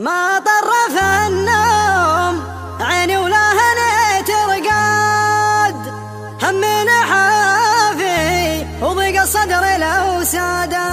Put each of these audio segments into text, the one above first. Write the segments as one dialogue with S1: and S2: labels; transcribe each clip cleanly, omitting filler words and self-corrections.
S1: ما طرف النوم عيني ولا هنيت رقاد، همي حافي وضيق الصدر لو ساده.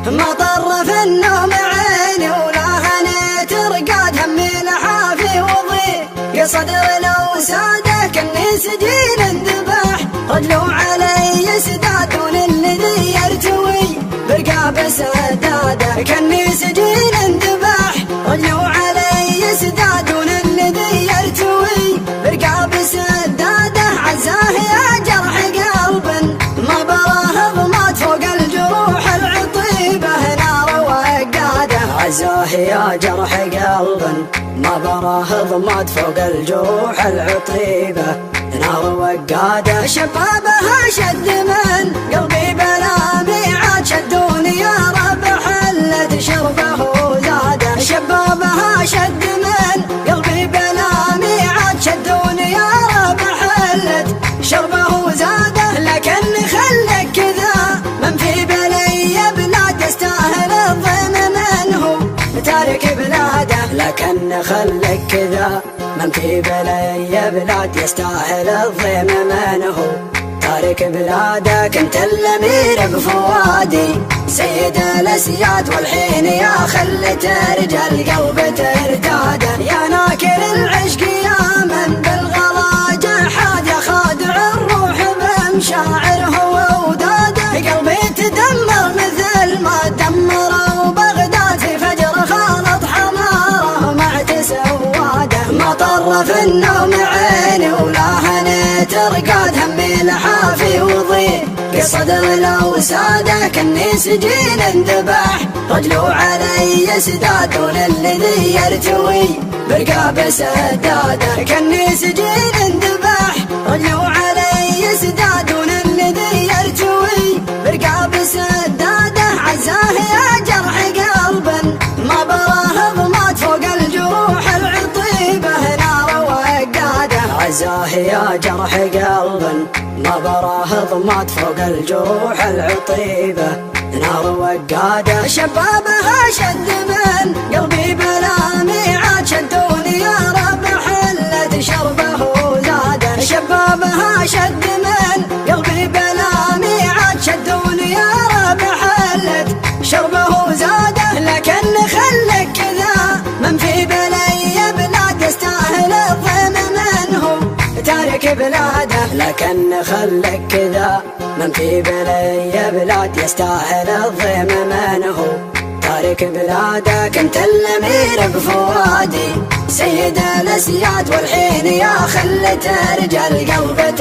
S1: ما طرف النوم عيني ولا هنيت رقاد، همي حافي وضيق الصدر لو ساده. كني سجين انذبح رجلو علي سداد، دون الذي يرتوي برقاب سداده. كني سجين انذبح رجلو علي سداد، دون الذي يرتوي برقاب سداده. عزاه يا جرح قلب ما براه ضمات فوق الجروح العطيبه نار وقاده. عزاه يا جرح قلب ما براه ضمات فوق الجروح العطيبه نار وقاده. شبابها شد من قلبي بلا ميعاد، شدوني يا رب حلت شربه وزاده. شبابها شد من قلبي بلا ميعاد، شدوني يا رب حلت شربه وزاده. لكن خلك كذا من في بلي بلاد، يستاهل الظن منه تارك بلاده. لكن خلك كذا من في بلي بلاد، يستاهل الظلم منه تارك بلاده. كنت الامير بفوادي سيد الاسياد، والحين يا خلت رجال قلب ترتاده. يا ناكر العشق يا من بالغلا جحاد، يا خادع الروح بمشاعره ووداده. قلبي تدمر مثل ما دمروا بغداد، في فجر خالط حماره مع تسواده. ما طرف النوم عيني ولا هنيت رقاد، همي لحافي وضيق الصدر لو ساده. كني سجين انذبح رجلو علي سداد، دون الذي يرتوي برقاب سداده. كني سجين انذبح رجلو علي سداد، دون الذي يرتوي برقاب سداده. عزاه يا جرح قلب ما براه ضمات فوق الجروح العطيبه نار وقاده. عزاه يا جرح قلب ما براه ضمات فوق الجروح العطيبه نار وقاده. شبابها شد من قلبي بلا ميعاد، شدوني يا رب حلت شربه وزاده. شبابها شد من قلبي بلا ميعاد، شدوني يا رب حلت شربه وزاده. لكن خلك كذا من في بلي بلاد، يستاهل الظلم منه تارك بلاده. لكن خلك كذا من في بلي بلاد، يستاهل الظلم منه تارك بلاده. كنت الامير بفوادي سيد الاسياد، والحين يا خلت رجال قلب